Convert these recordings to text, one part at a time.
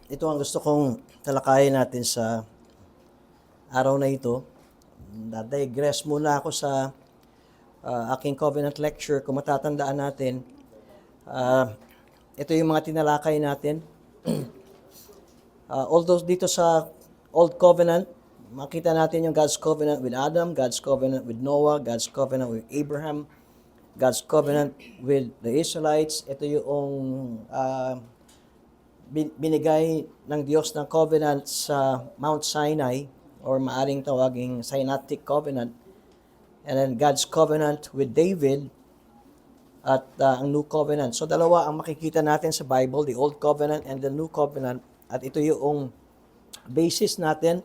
ito ang gusto kong talakayin natin sa araw na ito. Digress muna ako sa aking covenant lecture. Kung matatandaan natin, ah, ito yung mga tinalakay natin. Although dito sa Old Covenant, makita natin yung God's covenant with Adam, God's covenant with Noah, God's covenant with Abraham, God's covenant with the Israelites. Ito yung binigay ng Diyos ng covenant sa Mount Sinai, or maaring tawaging Sinaitic covenant. And then God's covenant with David at ang New Covenant. So dalawa ang makikita natin sa Bible, the Old Covenant and the New Covenant. At ito yung basis natin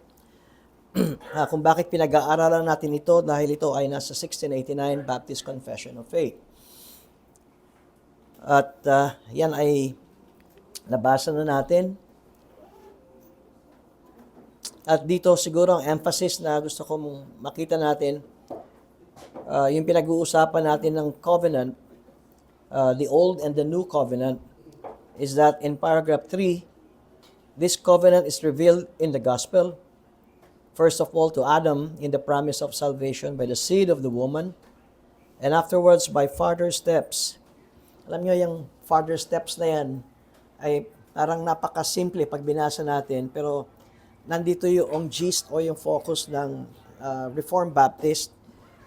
kung bakit pinag-aaralan natin ito, dahil ito ay nasa 1689 Baptist Confession of Faith. At yan ay nabasa na natin. At dito siguro ang emphasis na gusto kong makita natin, yung pinag-uusapan natin ng covenant, the Old and the New Covenant, is that in paragraph 3, this covenant is revealed in the gospel. First of all, to Adam in the promise of salvation by the seed of the woman, and afterwards by further steps. Alam nyo, yung further steps na yan ay parang napakasimple pag binasa natin, pero nandito yung gist o yung focus ng Reformed Baptist,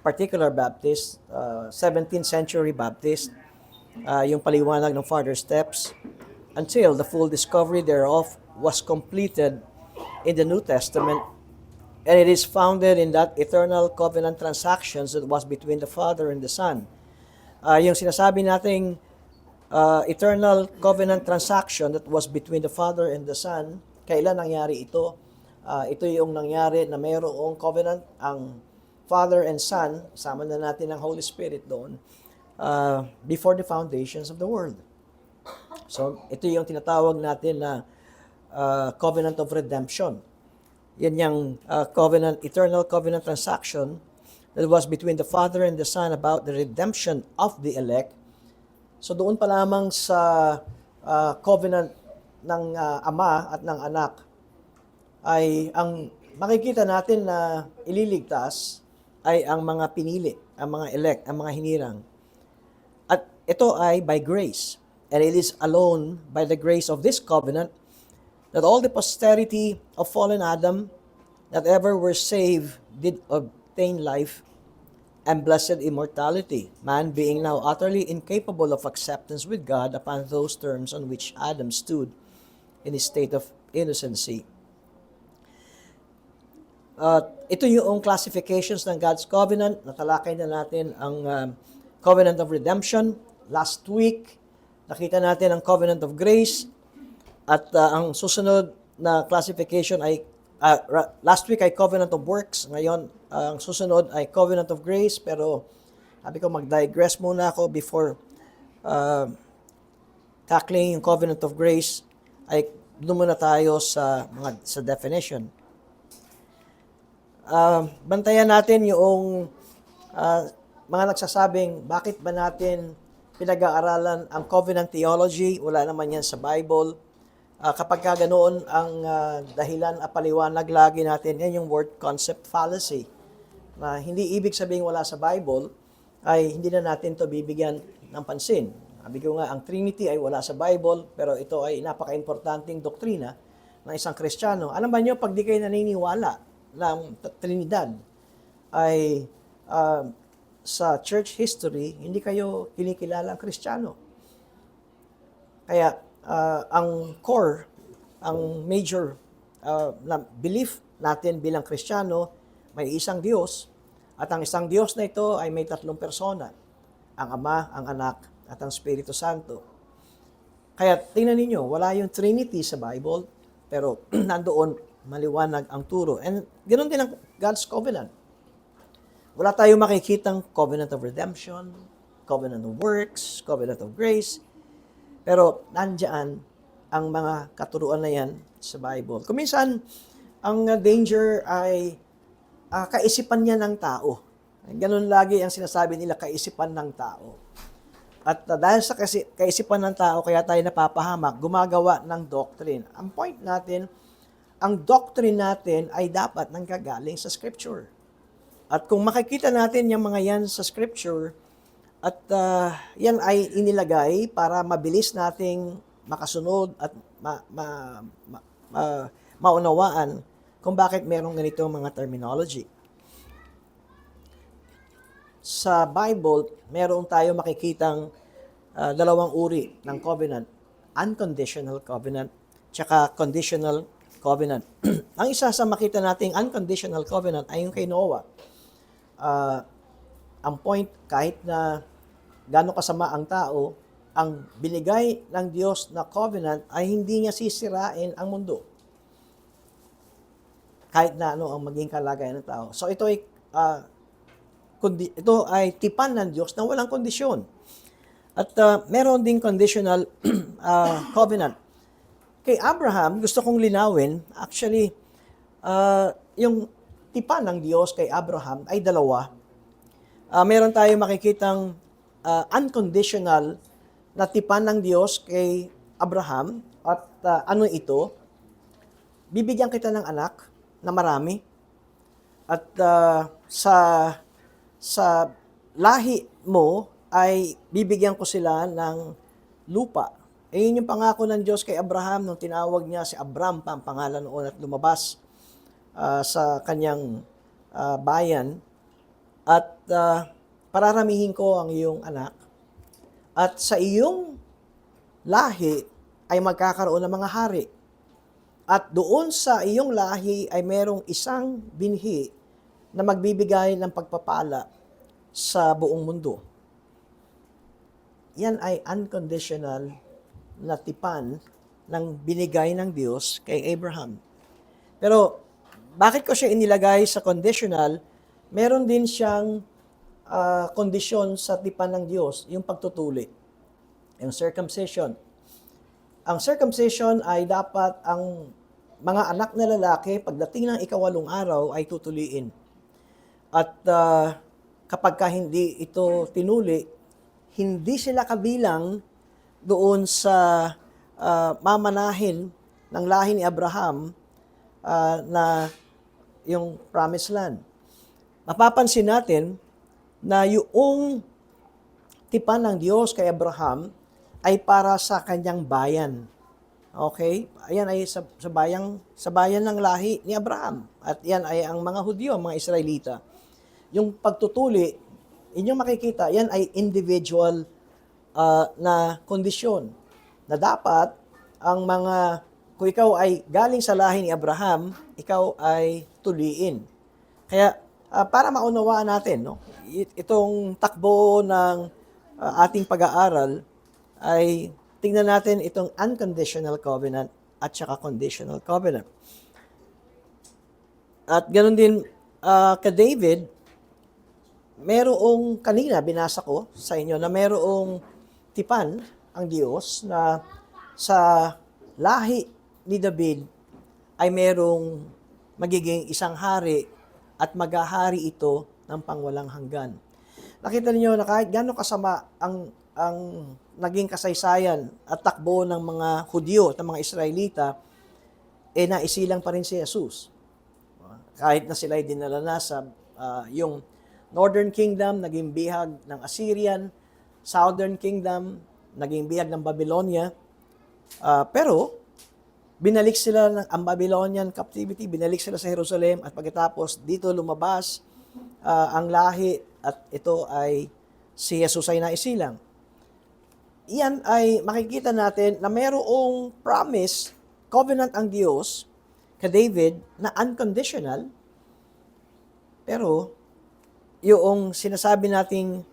particular Baptist, 17th century Baptist, yung paliwanag ng further steps, until the full discovery thereof was completed in the New Testament. And it is founded in that eternal covenant transactions that was between the Father and the Son. Yung sinasabi nating eternal covenant transaction that was between the Father and the Son, kailan nangyari ito? Ito yung nangyari na mayroong covenant ang Father and Son, sama na natin ang Holy Spirit doon, before the foundations of the world. So, ito yung tinatawag natin na covenant of redemption. Yan yung eternal covenant transaction that was between the Father and the Son about the redemption of the elect. So doon pa lamang sa covenant ng Ama at ng Anak ay ang makikita natin na ililigtas ay ang mga pinili, ang mga elect, ang mga hinirang. At ito ay by grace. And it is alone by the grace of this covenant that all the posterity of fallen Adam that ever were saved did obtain life and blessed immortality, man being now utterly incapable of acceptance with God upon those terms on which Adam stood in his state of innocency. Ito yung classifications ng God's covenant. Natalakay na natin ang covenant of redemption. Last week, nakita natin ang covenant of grace. At ang susunod na classification ay, last week ay covenant of works. Ngayon, ang susunod ay covenant of grace. Pero sabi ko mag-digress muna ako before tackling yung covenant of grace. Ay doon muna tayo sa definition. Bantayan natin yung mga nagsasabing bakit ba natin pinag-aaralan ang covenant theology. Wala naman yan sa Bible. Kapag ka ganoon ang dahilan at paliwanag lagi natin, yan yung word concept fallacy. Na hindi ibig sabihin wala sa Bible, ay hindi na natin to bibigyan ng pansin. Sabi ko nga, ang Trinity ay wala sa Bible, pero ito ay napaka-importanting doktrina ng isang Kristiyano. Alam ba nyo, pag di kayo naniniwala ng Trinidad, ay sa church history, hindi kayo kinikilalang Kristiyano. Kaya, ang core, ang major na belief natin bilang Kristiyano, may isang Diyos, at ang isang Diyos na ito ay may tatlong persona, ang Ama, ang Anak, at ang Espiritu Santo. Kaya tingnan ninyo, wala yung Trinity sa Bible, pero nandoon maliwanag ang turo. And ganoon din ang God's covenant. Wala tayong makikitang covenant of redemption, covenant of works, covenant of grace, pero nandiyan ang mga katuruan na yan sa Bible. Kuminsan, ang danger ay kaisipan niya ng tao. Ganun lagi ang sinasabi nila, kaisipan ng tao. At dahil sa kaisipan ng tao, kaya tayo napapahamak, gumagawa ng doctrine. Ang point natin, ang doctrine natin ay dapat nanggagaling sa Scripture. At kung makikita natin yung mga yan sa Scripture, at yan ay inilagay para mabilis nating makasunod at maunawaan kung bakit merong ganitong mga terminology. Sa Bible, meron tayo makikitang dalawang uri ng covenant. Unconditional covenant, tsaka conditional covenant. Ang isa sa makita nating unconditional covenant ay yung kay Noah. Ang point, kahit na gaano kasama ang tao, ang binigay ng Diyos na covenant ay hindi niya sisirain ang mundo. Kahit na ano ang maging kalagayan ng tao. So ito ay tipan ng Diyos na walang kondisyon. At meron ding conditional covenant. Kay Abraham, gusto kong linawin, actually, yung tipan ng Diyos kay Abraham ay dalawa. Meron tayong makikitang unconditional na tipan ng Diyos kay Abraham. At ano ito? Bibigyan kita ng anak na marami. At sa lahi mo ay bibigyan ko sila ng lupa. Yun yung pangako ng Diyos kay Abraham nung tinawag niya si Abram, ang pangalan noon, at lumabas sa kanyang bayan. At pararamihin ko ang iyong anak. At sa iyong lahi ay magkakaroon ng mga hari. At doon sa iyong lahi ay merong isang binhi na magbibigay ng pagpapala sa buong mundo. Yan ay unconditional na tipan ng binigay ng Diyos kay Abraham. Pero bakit ko siya inilagay sa conditional? Meron din siyang kondisyon sa tipan ng Diyos, yung pagtutuli, yung circumcision. Ang circumcision ay dapat ang mga anak na lalaki, pagdating ng 8 araw, ay tutuliin. At kapag hindi ito tinuli, hindi sila kabilang doon sa mamanahin ng lahi ni Abraham na yung promised land. Mapapansin natin na yung tipan ng Diyos kay Abraham ay para sa kanyang bayan. Okay? Ayan ay sa bayan ng lahi ni Abraham. At yan ay ang mga Hudyo, mga Israelita. Yung pagtutuli, inyong makikita, yan ay individual na kondisyon na dapat ang mga, kung ikaw ay galing sa lahi ni Abraham, ikaw ay tuliin. Kaya para maunawaan natin, no, itong takbo ng ating pag-aaral ay tingnan natin itong unconditional covenant at saka conditional covenant. At ganoon din kay David, merong kanina binasa ko sa inyo na merong tipan ang Diyos na sa lahi ni David ay merong magiging isang hari at maghahari ito ng pangwalang hanggan. Nakita niyo na kahit gaano kasama ang naging kasaysayan at takbo ng mga Hudyo at ng mga Israelita, naisilang pa rin si Jesus. Kahit na sila ay dinala na sa yung Northern Kingdom, naging bihag ng Assyrian, Southern Kingdom, naging bihag ng Babylonia. Pero, binalik sila ang Babylonian captivity, binalik sila sa Jerusalem, at pagkatapos dito lumabas ang lahi, at ito ay si Jesus ay naisilang. Iyan ay makikita natin na mayroong promise, covenant ang Diyos kay David na unconditional, pero yung sinasabi nating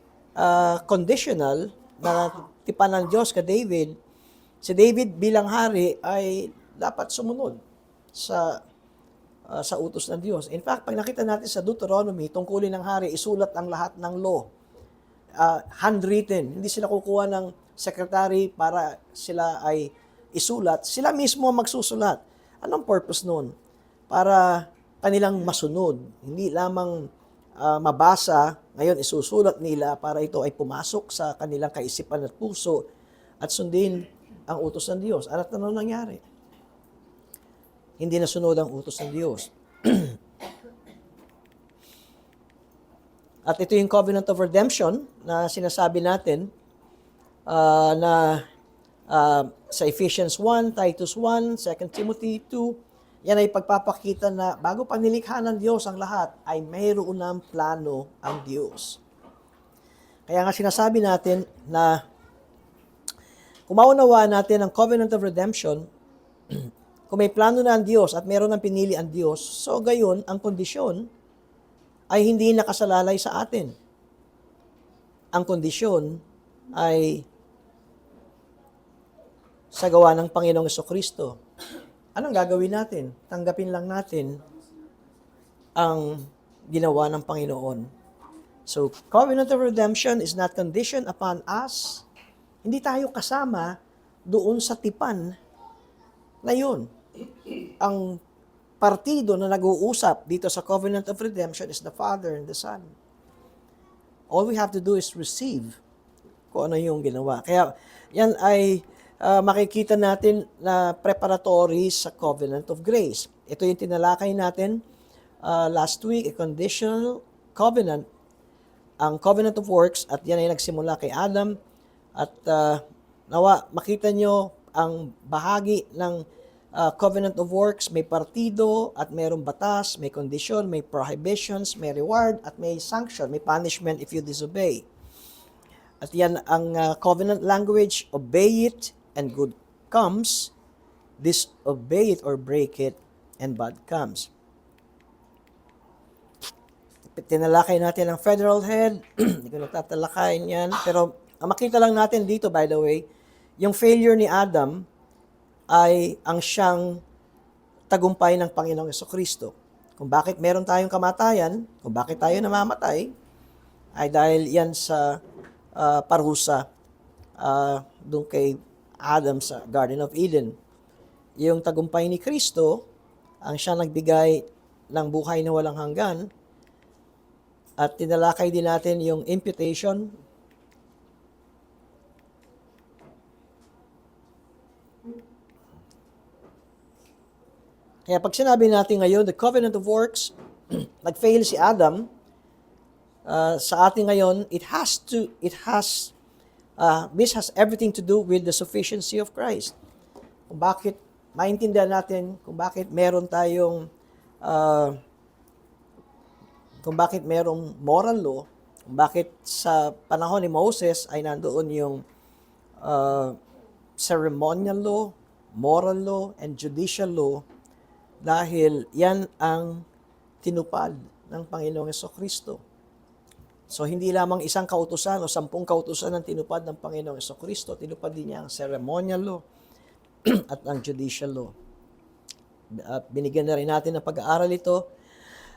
conditional na tipan ng Diyos kay David, si David bilang hari ay dapat sumunod sa utos ng Diyos. In fact, pag nakita natin sa Deuteronomy, tungkulin ng hari, isulat ang lahat ng law. Handwritten. Hindi sila kukuha ng secretary para sila ay isulat. Sila mismo ang magsusulat. Anong purpose nun? Para kanilang masunod. Hindi lamang mabasa, ngayon isusulat nila para ito ay pumasok sa kanilang kaisipan at puso at sundin ang utos ng Diyos. At ano nangyari? Hindi nasunod ang utos ng Diyos. At ito yung covenant of redemption na sinasabi natin sa Ephesians 1, Titus 1, 2 Timothy 2, yan ay pagpapakita na bago pa nilikha ng Diyos ang lahat, ay mayroon ng plano ang Diyos. Kaya nga sinasabi natin na kung maunawaan natin ang covenant of redemption, kung may plano na ang Diyos at mayroon ng pinili ang Diyos, so gayon ang kondisyon ay hindi nakasalalay sa atin. Ang kondisyon ay sa gawa ng Panginoong Jesucristo. Anong gagawin natin? Tanggapin lang natin ang ginawa ng Panginoon. So, covenant of redemption is not conditioned upon us. Hindi tayo kasama doon sa tipan na yun. Ang partido na nag-uusap dito sa covenant of redemption is the Father and the Son. All we have to do is receive kung ano yung ginawa. Kaya yan ay makikita natin na preparatory sa covenant of grace. Ito yung tinalakay natin last week, a conditional covenant, ang covenant of works, at yan ay nagsimula kay Adam. At nawa, makita nyo ang bahagi ng covenant of works, may partido at mayroong batas, may condition, may prohibitions, may reward at may sanction, may punishment if you disobey. At yan ang covenant language, obey it and good comes, disobey it or break it and bad comes. Tinalakay natin ang federal head, hindi ko nagtatalakayin yan, pero makita lang natin dito, by the way, yung failure ni Adam ay ang siyang tagumpay ng Panginoong Jesucristo. Kung bakit meron tayong kamatayan, kung bakit tayo namamatay, ay dahil yan sa parusa doon kay Adam sa Garden of Eden. Yung tagumpay ni Kristo, ang siya nagbigay ng buhay na walang hanggan, at tinalakay din natin yung imputation. Kaya pag sinabi natin ngayon, the covenant of works, nag-fail si Adam, sa atin ngayon, this has everything to do with the sufficiency of Christ. Kung bakit, maintindihan natin kung bakit meron tayong, kung bakit merong moral law, kung bakit sa panahon ni Moses ay nandoon yung ceremonial law, moral law, and judicial law, dahil yan ang tinupad ng Panginoong Jesucristo. So, hindi lamang isang kautusan o 10 kautusan ang tinupad ng Panginoong Jesucristo, tinupad din niya ang ceremonial law at ang judicial law. At binigyan na rin natin ng pag-aaral ito,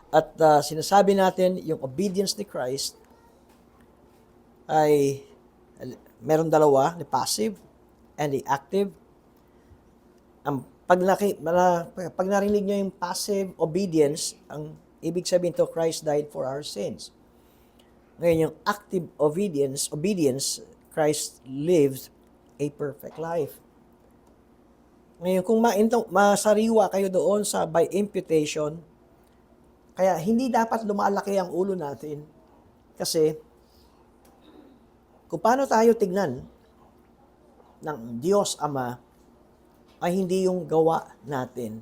at sinasabi natin yung obedience ni Christ ay meron dalawa, the passive and the active. Ang pag narinig nyo yung passive obedience, ang ibig sabihin to, Christ died for our sins. Ngayon, yung active obedience, Christ lived a perfect life. Ngayon, kung masariwa kayo doon sa by imputation, kaya hindi dapat lumalaki ang ulo natin. Kasi, kung paano tayo tignan ng Diyos Ama, ay hindi yung gawa natin,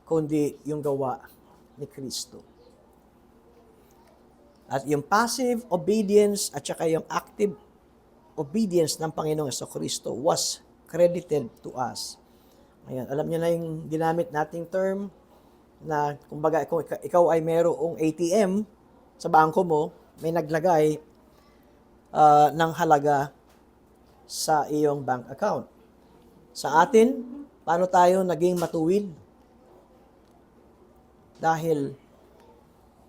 kundi yung gawa ni Kristo. At yung passive obedience at saka yung active obedience ng Panginoong Jesucristo was credited to us. Ayan, alam niyo na yung ginamit nating term na kumbaga kung ikaw ay mayroong ATM sa bangko mo, may naglagay ng halaga sa iyong bank account. Sa atin, paano tayo naging matuwid? Dahil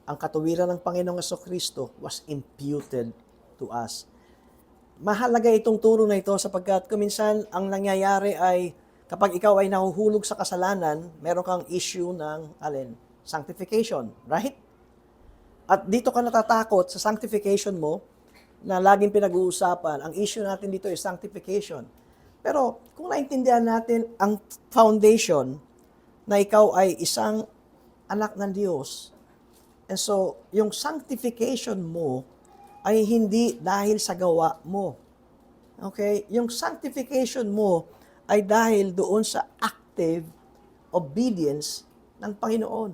ang katuwiran ng Panginoong Jesucristo was imputed to us. Mahalaga itong turo na ito sapagkat kuminsan ang nangyayari ay kapag ikaw ay nahuhulog sa kasalanan, meron kang issue ng sanctification, right? At dito ka natatakot sa sanctification mo, na laging pinag-uusapan, ang issue natin dito is sanctification. Pero kung naintindihan natin ang foundation na ikaw ay isang anak ng Diyos, and so yung sanctification mo ay hindi dahil sa gawa mo. Okay? Yung sanctification mo ay dahil doon sa active obedience ng Panginoon.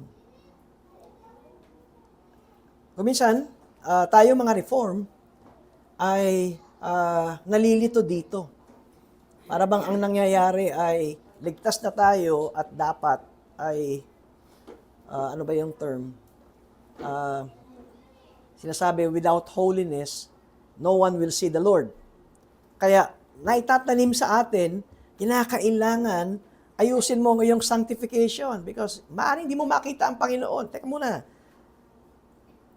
Kuminsan, tayo mga reform ay nalilito dito. Para bang ang nangyayari ay ligtas na tayo at dapat ay, ano ba yung term? Sinasabi, without holiness, no one will see the Lord. Kaya, naitatanim sa atin, kinakailangan ayusin mo ngayong sanctification because maaaring hindi mo makita ang Panginoon. Teka muna,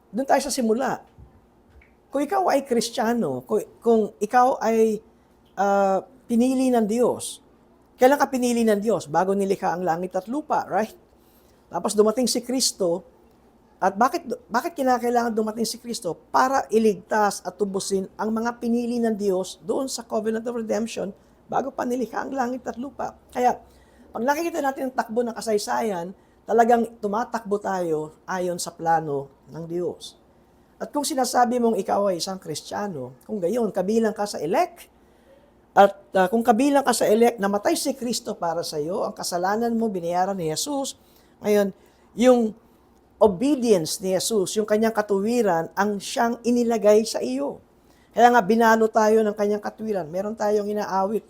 doon tayo sa simula. Kung ikaw ay Kristiyano, kung ikaw ay pinili ng Diyos, kailan ka pinili ng Diyos? Bago nilikha ang langit at lupa, right? Tapos dumating si Kristo, at bakit kinakailangan dumating si Kristo? Para iligtas at tubusin ang mga pinili ng Diyos doon sa covenant of redemption bago pa nilikha ang langit at lupa. Kaya, pag nakikita natin ang takbo ng kasaysayan, talagang tumatakbo tayo ayon sa plano ng Diyos. At kung sinasabi mong ikaw ay isang Kristiyano, kung gayon, kabilang ka sa elect, at kung kabilang ka sa elect, namatay si Kristo para sa iyo, ang kasalanan mo, binayaran ni Jesus, ngayon, yung obedience ni Jesus, yung kanyang katuwiran, ang siyang inilagay sa iyo. Kaya nga, binalo tayo ng kanyang katuwiran. Meron tayong inaawit,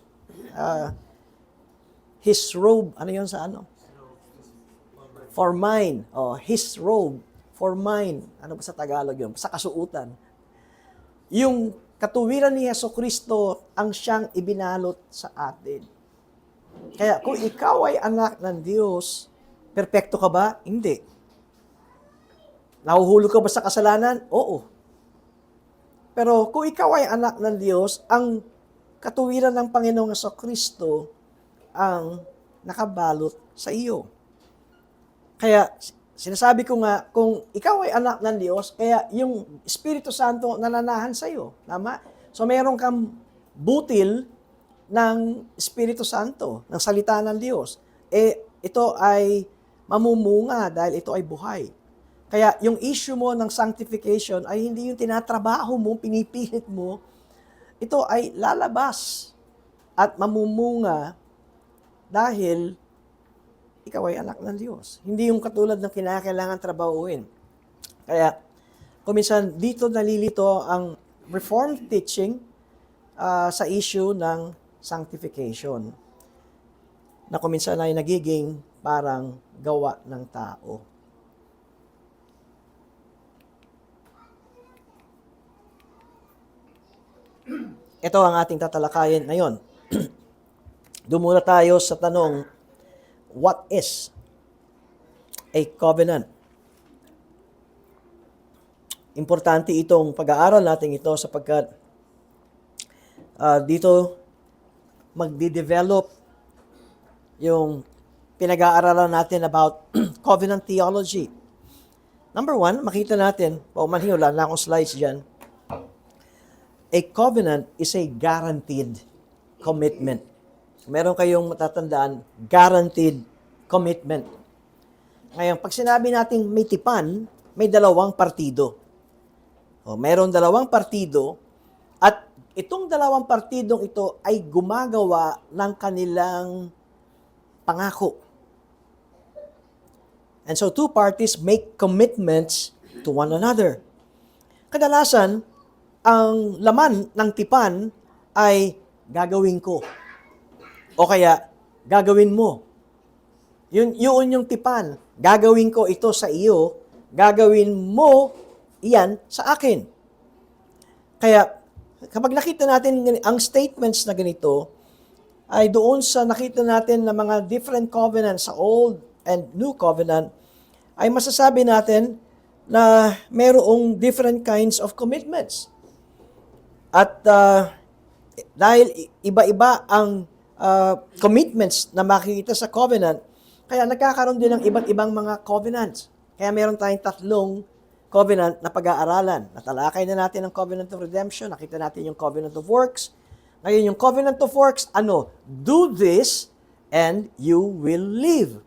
His robe, ano yun sa ano? For mine, His robe, for mine. Ano ba sa Tagalog yun? Sa kasuutan. Yung katuwiran ni Jesucristo ang siyang ibinalot sa atin. Kaya kung ikaw ay anak ng Diyos, perpekto ka ba? Hindi. Nahuhulog ka ba sa kasalanan? Oo. Pero kung ikaw ay anak ng Diyos, ang katuwiran ng Panginoong Jesucristo ang nakabalot sa iyo. Kaya, sinasabi ko nga, kung ikaw ay anak ng Diyos, kaya yung Espiritu Santo nananahan sa iyo. Tama? So, mayroon kang butil ng Espiritu Santo, ng salita ng Diyos. Ito ay mamumunga dahil ito ay buhay. Kaya, yung issue mo ng sanctification ay hindi yung tinatrabaho mo, pinipilit mo. Ito ay lalabas at mamumunga dahil ikaw ay anak ng Diyos. Hindi yung katulad ng kinakailangan trabahuin. Kaya, kuminsan dito nalilito ang Reformed teaching sa issue ng sanctification. Na kuminsan ay nagiging parang gawa ng tao. Ito ang ating tatalakayin ngayon. Dumula tayo sa tanong, what is a covenant? Importante itong pag-aaral natin ito sapagkat dito magde-develop yung pinag-aaralan natin about covenant theology. Number one, makita natin, paumanhin, wala na akong slides dyan. A covenant is a guaranteed commitment. Meron kayong matatandaan, guaranteed commitment. Ngayon, pag sinabi natin may tipan, may dalawang partido. Meron dalawang partido at itong dalawang partidong ito ay gumagawa ng kanilang pangako. And so two parties make commitments to one another. Kadalasan, ang laman ng tipan ay gagawin ko. O kaya, gagawin mo. Yun yung tipan. Gagawin ko ito sa iyo, gagawin mo iyan sa akin. Kaya, kapag nakita natin ang statements na ganito, ay doon sa nakita natin na mga different covenants sa Old and New Covenant, ay masasabi natin na mayroong different kinds of commitments. At dahil iba-iba ang commitments na makikita sa covenant, kaya nagkakaroon din ng iba't ibang mga covenants. Kaya meron tayong tatlong covenant na pag-aaralan. Natalakay na natin ang covenant of redemption, nakita natin yung covenant of works. Ngayon, yung covenant of works, ano? Do this and you will live.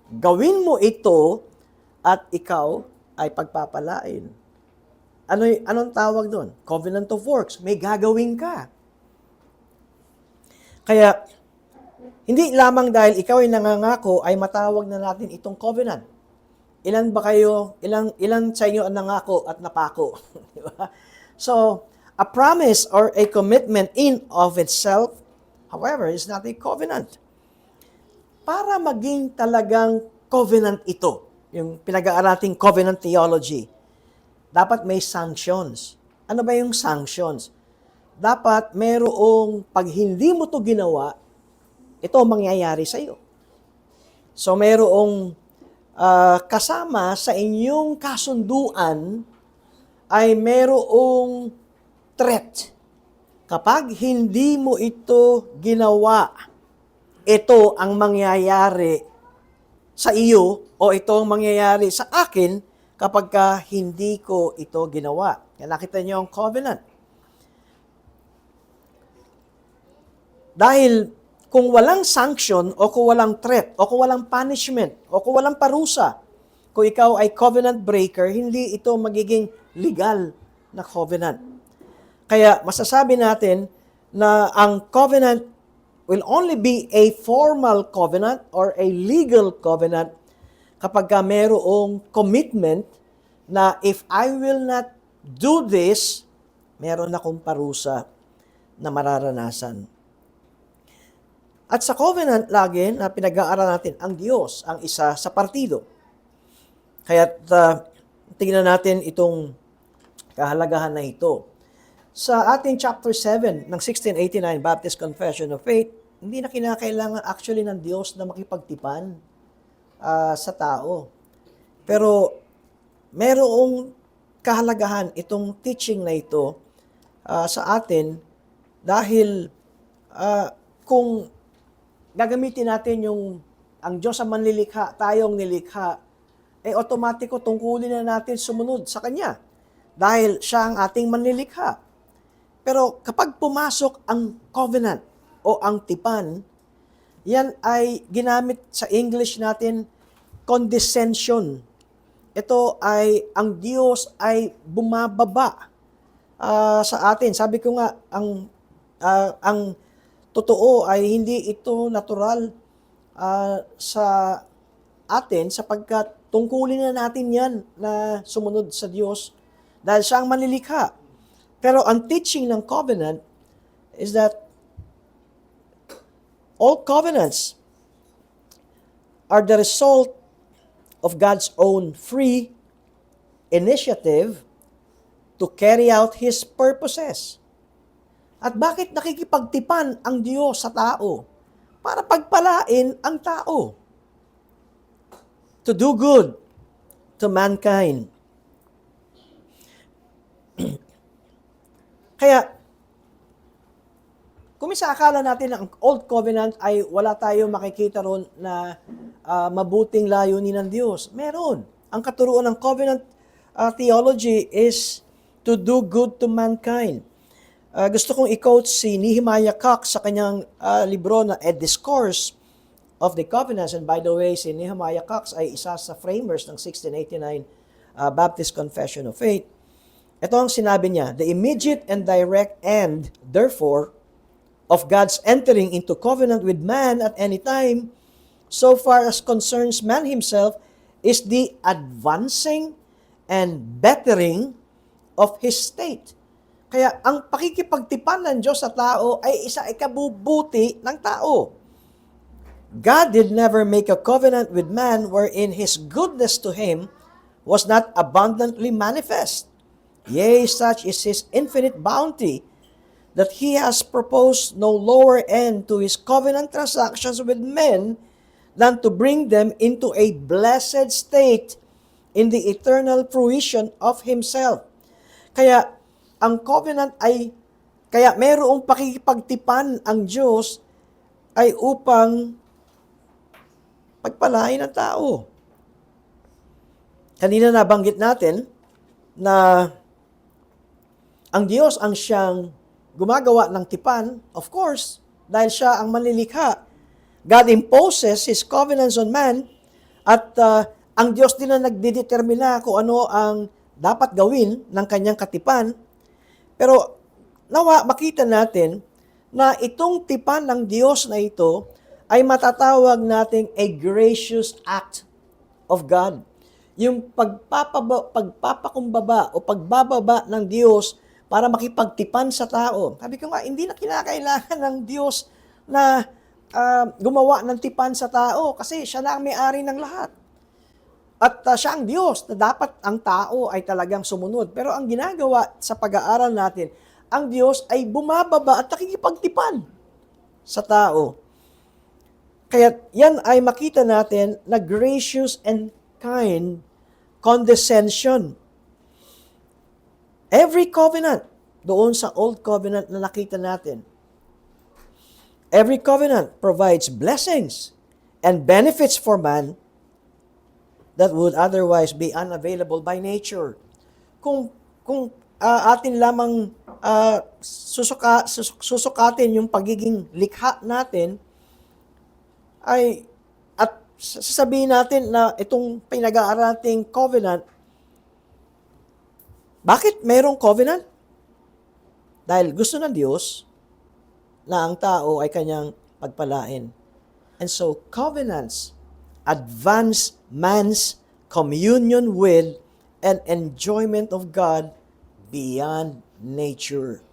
Gawin mo ito at ikaw ay pagpapalain. Anong tawag doon? Covenant of works. May gagawin ka. Kaya, hindi lamang dahil ikaw ay nangangako ay matawag na natin itong covenant. Ilan ba kayo, ilan sa inyo ang nangako at napako? Di ba? So, a promise or a commitment in of itself, however, is not a covenant. Para maging talagang covenant ito, yung pinag-aarating covenant theology, dapat may sanctions. Ano ba yung sanctions? Dapat merong, pag hindi mo to ginawa, ito mangyayari sa iyo. So merong kasama sa inyong kasunduan ay merong threat. Kapag hindi mo ito ginawa, ito ang mangyayari sa iyo o ito ang mangyayari sa akin kapag hindi ko ito ginawa. Yan, nakita niyo ang covenant. Dahil kung walang sanction o kung walang threat o kung walang punishment o kung walang parusa, kung ikaw ay covenant breaker, hindi ito magiging legal na covenant. Kaya masasabi natin na ang covenant will only be a formal covenant or a legal covenant kapag mayroong commitment na if I will not do this, meron akong parusa na mararanasan. At sa covenant lagi na pinag-aaral natin, ang Diyos ang isa sa partido. Kaya tingnan natin itong kahalagahan na ito. Sa ating chapter 7 ng 1689 Baptist Confession of Faith, hindi na kinakailangan actually ng Diyos na makipagtipan sa tao. Pero merong kahalagahan itong teaching na ito sa atin dahil kung gagamitin natin ang Diyos ang manlilikha, tayong nilikha, otomatiko tungkulin na natin sumunod sa Kanya dahil siya ang ating manlilikha. Pero kapag pumasok ang covenant o ang tipan, yan ay ginamit sa English natin condescension. Ito ay, ang Diyos ay bumababa sa atin. Sabi ko nga, ang totoo ay hindi ito natural sa atin sapagkat tungkulin na natin yan na sumunod sa Diyos dahil siya ang manlilikha. Pero ang teaching ng covenant is that all covenants are the result of God's own free initiative to carry out His purposes. At bakit nakikipagtipan ang Diyos sa tao? Para pagpalain ang tao. To do good to mankind. Kaya, kung minsan akala natin na ang Old Covenant ay wala tayong makikita ron na mabuting layunin ng Diyos. Meron. Ang katuruan ng Covenant theology is to do good to mankind. Gusto kong i-quote si Nehemiah Cox sa kanyang libro na A Discourse of the Covenants. And by the way, si Nehemiah Cox ay isa sa framers ng 1689 Baptist Confession of Faith. Ito ang sinabi niya, the immediate and direct end, therefore, of God's entering into covenant with man at any time, so far as concerns man himself, is the advancing and bettering of his state. Kaya ang pakikipagtipan ng Diyos sa tao ay isa ikabubuti ng tao. God did never make a covenant with man wherein His goodness to him was not abundantly manifest. Yea, such is His infinite bounty, that He has proposed no lower end to His covenant transactions with men than to bring them into a blessed state in the eternal fruition of Himself. Kaya, ang covenant ay, kaya mayroong pakikipagtipan ang Diyos ay upang pagpalain ang tao. Kanina nabanggit natin na ang Diyos ang siyang gumagawa ng tipan, of course, dahil siya ang manlilikha. God imposes His covenants on man at ang Diyos din na nagdidetermina kung ano ang dapat gawin ng kanyang katipan. Pero nawa makita natin na itong tipan ng Diyos na ito ay matatawag nating a gracious act of God. Yung pagpapakumbaba o pagbababa ng Diyos para makipagtipan sa tao. Sabi ko nga, hindi na kinakailangan ng Diyos na gumawa ng tipan sa tao kasi siya na ang may-ari ng lahat. At siya ang Diyos na dapat ang tao ay talagang sumunod. Pero ang ginagawa sa pag-aaral natin, ang Diyos ay bumababa at nakikipagtipan sa tao. Kaya yan ay makita natin na gracious and kind condescension. Every covenant, doon sa Old Covenant na nakita natin, every covenant provides blessings and benefits for man that would otherwise be unavailable by nature. Kung atin lamang susukatin yung pagiging likha natin, at sasabihin natin na itong pinag-aaral nating covenant, bakit mayroong covenant? Dahil gusto ng Diyos na ang tao ay kanyang pagpalain. And so, covenants advance man's communion with and enjoyment of God beyond nature.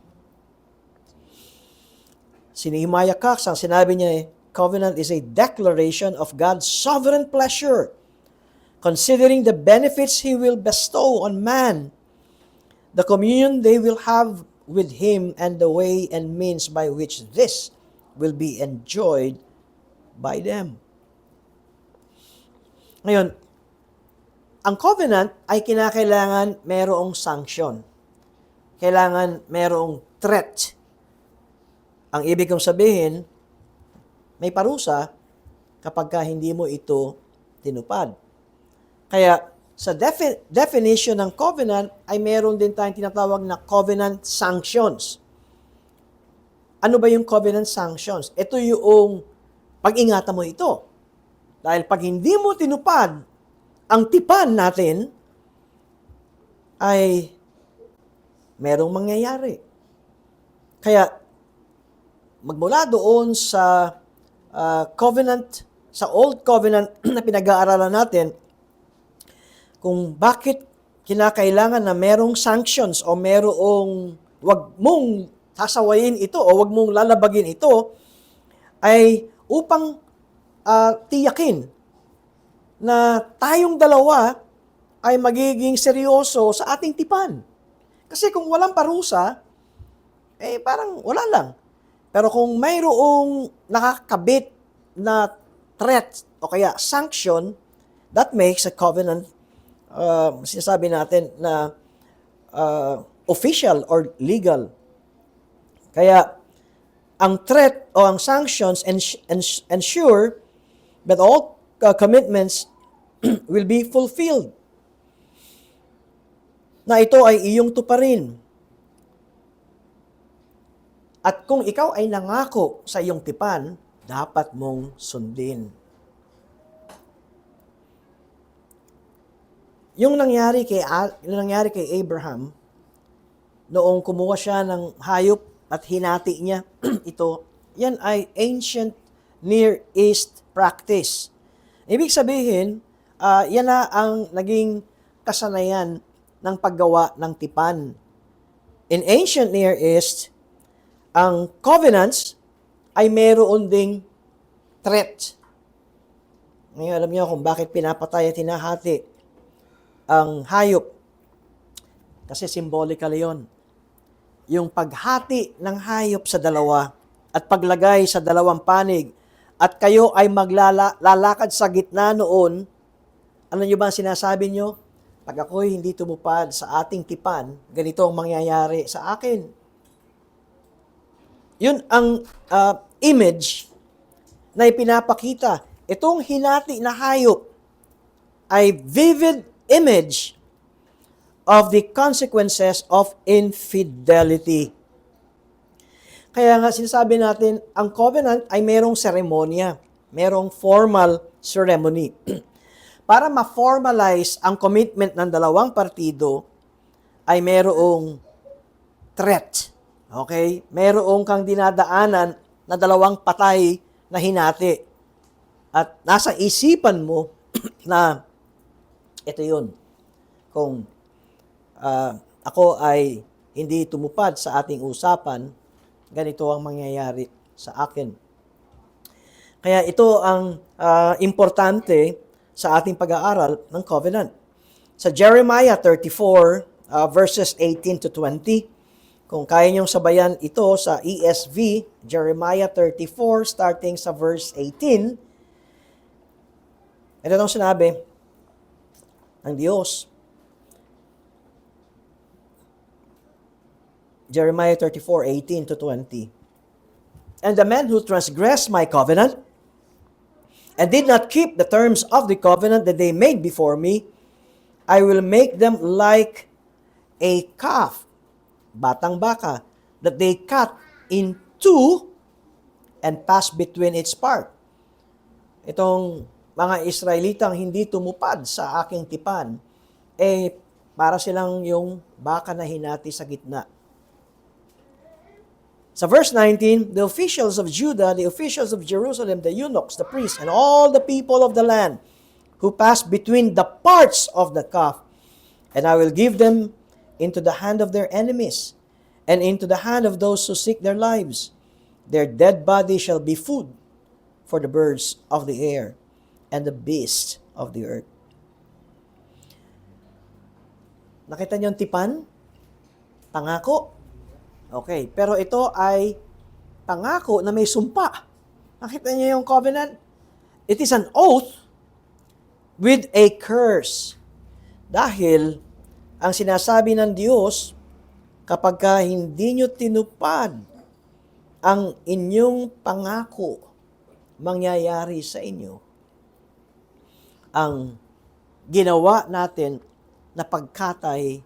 Si Nehemiah Cox, ang sinabi niya, covenant is a declaration of God's sovereign pleasure, considering the benefits He will bestow on man, the communion they will have with Him, and the way and means by which this will be enjoyed by them. Ngayon, ang covenant ay kinakailangan mayroong sanction. Kailangan mayroong threat. Ang ibig kong sabihin, may parusa kapag hindi mo ito tinupad. Kaya, sa definition ng covenant ay meron din tayong tinatawag na covenant sanctions. Ano ba yung covenant sanctions? Ito yung pag-ingatan mo ito. Dahil pag hindi mo tinupad ang tipan natin, ay merong mangyayari. Kaya magmula doon sa covenant, sa Old Covenant na pinag-aaralan natin, kung bakit kinakailangan na merong sanctions o merong wag mong sasawayin ito o wag mong lalabagin ito, ay upang tiyakin na tayong dalawa ay magiging seryoso sa ating tipan. Kasi kung walang parusa, parang wala lang. Pero kung mayroong nakakabit na threat o kaya sanction, that makes a covenant sinasabi natin na official or legal. Kaya, ang threat o ang sanctions ensure that all commitments will be fulfilled. Na ito ay iyong tuparin. At kung ikaw ay nangako sa iyong tipan, dapat mong sundin. Yung nangyari kay Abraham, noong kumuha siya ng hayop at hinati niya ito, yan ay ancient Near East practice. Ibig sabihin, yan na ang naging kasanayan ng paggawa ng tipan. In ancient Near East, ang covenants ay meron ding threat. Ngayon, alam niyo kung bakit pinapatay at hinahati ang hayop. Kasi symbolically yon. Yung paghati ng hayop sa dalawa at paglagay sa dalawang panig at kayo ay maglalakad sa gitna noon, ano nyo ba ang sinasabi nyo? Pag ako'y hindi tumupad sa ating tipan, ganito ang mangyayari sa akin. Yun ang image na ipinapakita. Itong hinati na hayop ay vivid image of the consequences of infidelity. Kaya nga sinasabi natin, ang covenant ay merong seremonya, merong formal ceremony. Para ma-formalize ang commitment ng dalawang partido, ay merong threat. Okay? Merong kang dinadaanan na dalawang patay na hinati. At nasa isipan mo na ito yun. Kung ako ay hindi tumupad sa ating usapan, ganito ang mangyayari sa akin. Kaya ito ang importante sa ating pag-aaral ng covenant. Sa Jeremiah 34, verses 18 to 20, kung kaya niyong sabayan ito sa ESV, Jeremiah 34, starting sa verse 18, ito ang sinabi ng Diyos. Jeremiah 34:18 to 20. And the men who transgressed my covenant and did not keep the terms of the covenant that they made before me, I will make them like a calf, batang baka, that they cut in two and pass between its part. Itong mga Israelitang hindi tumupad sa aking tipan, para silang yung baka na hinati sa gitna. Sa verse 19, the officials of Judah, the officials of Jerusalem, the eunuchs, the priests, and all the people of the land who passed between the parts of the calf, and I will give them into the hand of their enemies, and into the hand of those who seek their lives. Their dead body shall be food for the birds of the air, and the beasts of the earth. Nakita niyo ang tipan? Pangako. Okay, pero ito ay pangako na may sumpa. Nakita niyo yung covenant? It is an oath with a curse. Dahil ang sinasabi ng Diyos, kapag hindi nyo tinupad ang inyong pangako, mangyayari sa inyo ang ginawa natin na pagkatay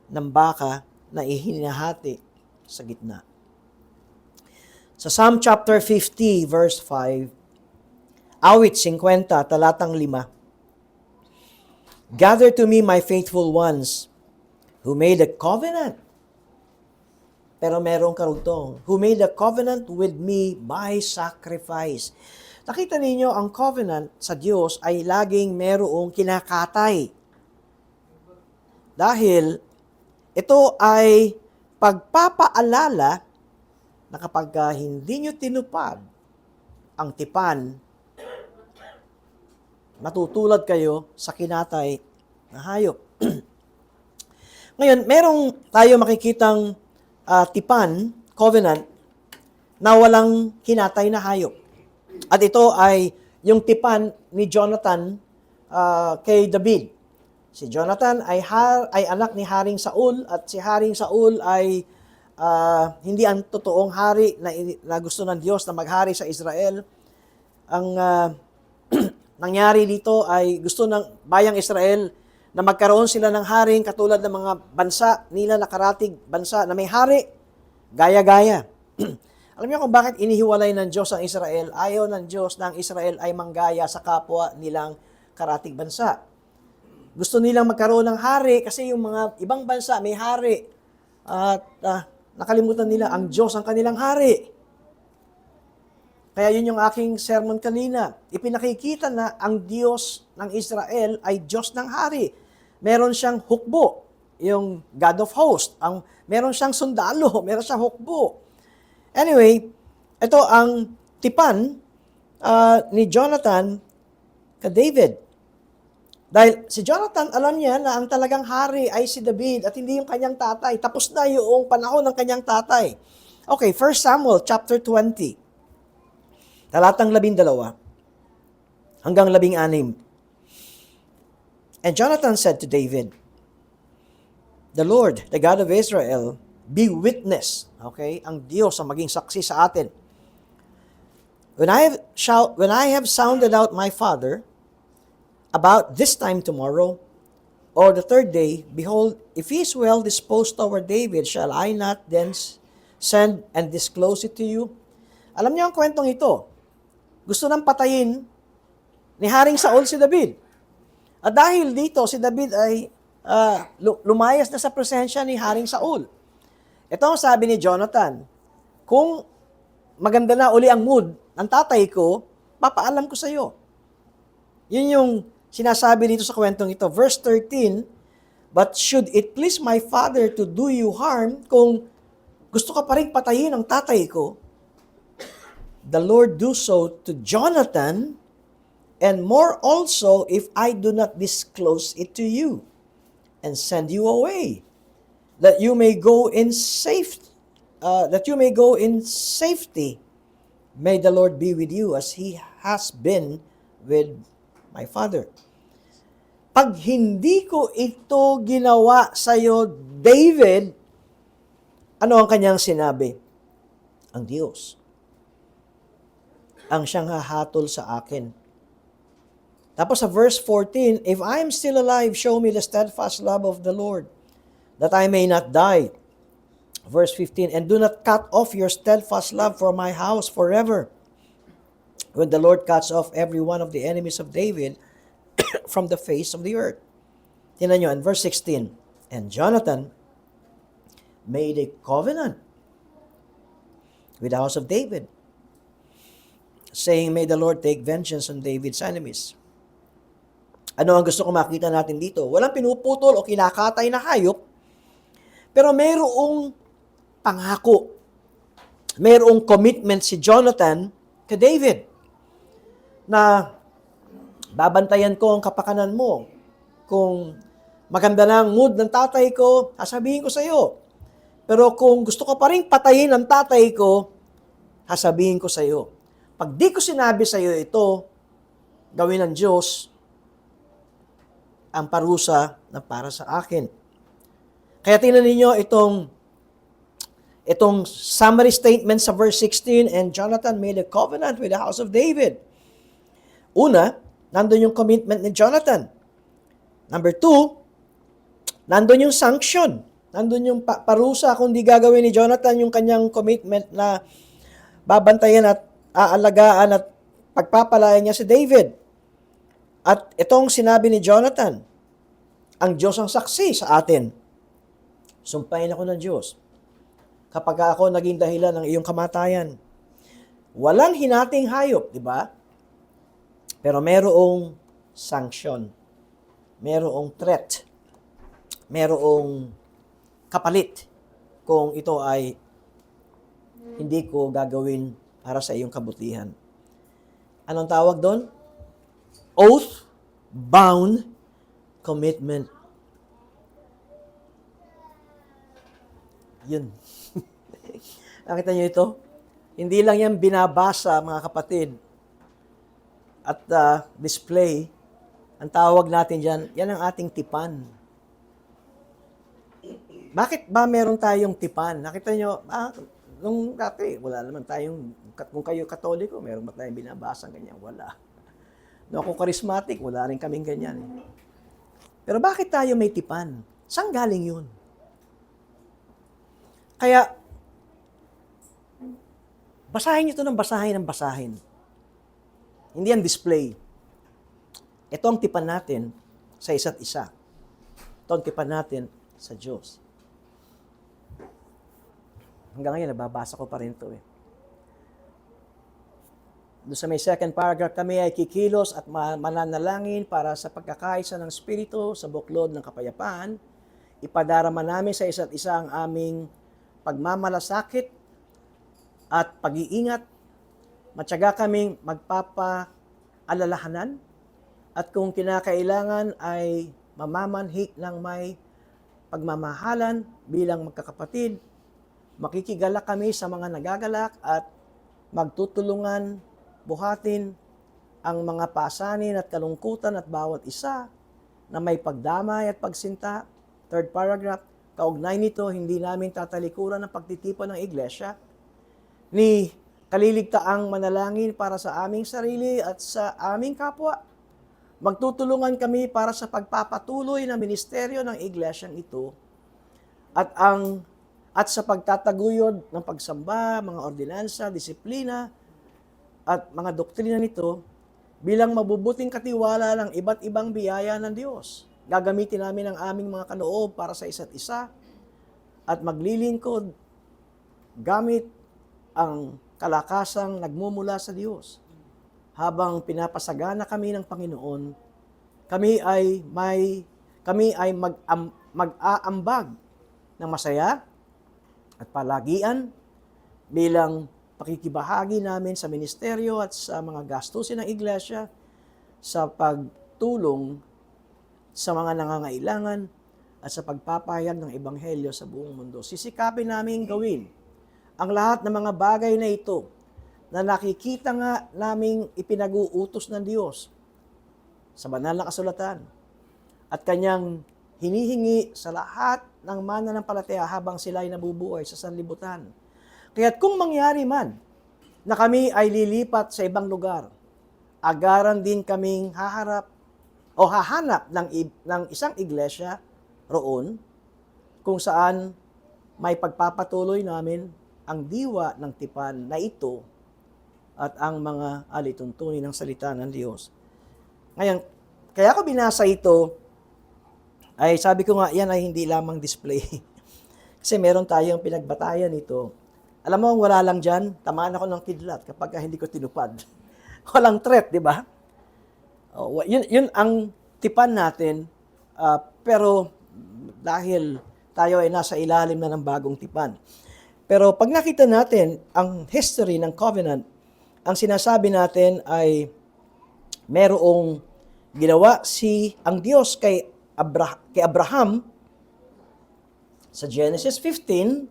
ng baka na ihinahati sa gitna. Sa Psalm chapter 50, verse 5, awit 50, talatang 5, Gather to me my faithful ones, who made a covenant. Pero merong karugtong, who made a covenant with me by sacrifice. Nakita ninyo, ang covenant sa Diyos ay laging merong kinakatay. Dahil ito ay pagpapaalala na kapag hindi nyo tinupad ang tipan, matutulad kayo sa kinatay na hayop. Ngayon, merong tayo makikitang tipan, covenant, na walang kinatay na hayop. At ito ay yung tipan ni Jonathan kay David. Si Jonathan ay anak ni Haring Saul, at si Haring Saul ay hindi ang totoong hari na gusto ng Diyos na maghari sa Israel. Ang nangyari dito ay gusto ng bayang Israel na magkaroon sila ng haring katulad ng mga bansa nila, nakaratig bansa na may hari, gaya-gaya. Alam niyo kung bakit inihiwalay ng Diyos ang Israel? Ayaw ng Diyos na ang Israel ay manggaya sa kapwa nilang karatig bansa. Gusto nilang magkaroon ng hari kasi yung mga ibang bansa may hari. At nakalimutan nila, ang Diyos ang kanilang hari. Kaya yun yung aking sermon kanina. Ipinakikita na ang Diyos ng Israel ay Diyos ng hari. Meron siyang hukbo, yung God of Hosts. Meron siyang sundalo, meron siyang hukbo. Anyway, ito ang tipan ni Jonathan kay David. Dahil si Jonathan, alam niya na ang talagang hari ay si David at hindi yung kanyang tatay. Tapos na yung panahon ng kanyang tatay. Okay, 1 Samuel chapter 20. Talatang 12 hanggang 16. And Jonathan said to David, The Lord, the God of Israel, be witness. Okay? Ang Diyos ang maging saksi sa atin. When I have sounded out my father about this time tomorrow, or the third day, behold, if he is well disposed toward David, shall I not then send and disclose it to you? Alam niyo ang kwentong ito. Gusto nang patayin ni Haring Saul si David. At dahil dito, si David ay lumayas na sa presensya ni Haring Saul. Ito ang sabi ni Jonathan, kung maganda na uli ang mood ng tatay ko, papaalam ko sa iyo. Yun yung sinasabi dito sa kwentong ito. Verse 13, but should it please my father to do you harm, kung gusto ka pa rin patayin ang tatay ko, the Lord do so to Jonathan, and more also if I do not disclose it to you, and send you away, that you may go in safety. May the Lord be with you as He has been with my father. Pag hindi ko ito ginawa sa iyo, David, ano ang kanyang sinabi? Ang Diyos ang siyang hahatol sa akin. Tapos sa verse 14, if I am still alive, show me the steadfast love of the Lord, that I may not die. Verse 15, and do not cut off your steadfast love for my house forever. When the Lord cuts off every one of the enemies of David from the face of the earth. Tingnan nyo, in verse 16, and Jonathan made a covenant with the house of David, saying, may the Lord take vengeance on David's enemies. Ano ang gusto ko makita natin dito? Walang pinuputol o kinakatay na hayop, pero mayroong pangako. Mayroong commitment si Jonathan kay David na babantayan ko ang kapakanan mo. Kung maganda na ang mood ng tatay ko, sasabihin ko sa iyo. Pero kung gusto ko pa rin patayin ang tatay ko, sasabihin ko sa iyo. Pag di ko sinabi sa iyo ito, gawin ng Diyos ang parusa na para sa akin. Kaya tingnan ninyo itong summary statement sa verse 16, and Jonathan made a covenant with the house of David. Una, nandun yung commitment ni Jonathan. Number 2, nandun yung sanction. Nandun yung parusa kung di gagawin ni Jonathan yung kanyang commitment na babantayan at aalagaan at pagpapalayan niya si David. At itong sinabi ni Jonathan, ang Diyos ang saksi sa atin. Sumpahin ako ng Diyos kapag ako naging dahilan ng iyong kamatayan. Walang hinating hayop, di ba? Pero merong sanction, merong threat, merong kapalit kung ito ay hindi ko gagawin para sa iyong kabutihan. Anong tawag doon? Oath-bound commitment. Yun. Nakita niyo ito? Hindi lang yan binabasa, mga kapatid, at display. Ang tawag natin dyan, yan ang ating tipan. Bakit ba meron tayong tipan? Nakita niyo, nung dati, wala naman tayong, kung kayo Katoliko, meron ba tayong binabasa ganyan? Wala. No, kung charismatic, wala rin kaming ganyan. Pero bakit tayo may tipan? Saan galing yun? Kaya, basahin ito ng basahin. Hindi yan display. Ito ang tipan natin sa isa't isa. Ito ang tipan natin sa Diyos. Hanggang ngayon, nababasa ko pa rin ito eh. Doon sa may second paragraph, kami ay kikilos at mananalangin para sa pagkakaisa ng Espiritu sa buklod ng kapayapaan. Ipadarama namin sa isa't isa ang aming pagmamalasakit at pag-iingat. Matyaga kaming magpapaalalahanan at kung kinakailangan ay mamamanhik ng may pagmamahalan bilang magkakapatid. Makikigalak kami sa mga nagagalak at magtutulungan buhatin ang mga pasanin at kalungkutan at bawat isa na may pagdamay at pagsinta. Third paragraph, kaugnay nito, hindi namin tatalikuran ang pagtitipon ng iglesia ni kaliligtaang manalangin para sa aming sarili at sa aming kapwa magtutulungan kami para sa pagpapatuloy ng ministeryo ng iglesyang ito at sa pagtataguyod ng pagsamba, mga ordinansa, disiplina, at mga doktrina nito bilang mabubuting katiwala ng iba't ibang biyaya ng Diyos. Gagamitin namin ang aming mga kaloob para sa isa't isa at maglilingkod gamit ang kalakasang nagmumula sa Diyos. Habang pinapasagana kami ng Panginoon, kami ay mag-aambag ng masaya at palagian bilang pakikibahagi namin sa ministeryo at sa mga gastusin ng iglesia sa pagtulong sa mga nangangailangan at sa pagpapahayag ng ebanghelyo sa buong mundo. Sisikapin namin gawin ang lahat ng mga bagay na ito na nakikita nga naming ipinag-uutos ng Diyos sa banal na kasulatan at kanyang hinihingi sa lahat ng mananampalataya habang sila ay nabubuhay sa sanlibutan. Kaya't kung mangyari man na kami ay lilipat sa ibang lugar, agaran din kaming hahanap ng isang iglesia roon kung saan may pagpapatuloy namin ang diwa ng tipan na ito at ang mga alituntunin ng salita ng Diyos. Ngayon, kaya ko binasa ito, ay sabi ko nga, yan ay hindi lamang display. Kasi meron tayong pinagbatayan ito. Alam mo, wala lang dyan, tamaan ako ng kidlat kapag hindi ko tinupad. Walang threat, di ba? Yun ang tipan natin, pero dahil tayo ay nasa ilalim na ng bagong tipan. Pero pag nakita natin ang history ng covenant, ang sinasabi natin ay merong ginawa ang Diyos kay Abraham sa Genesis 15,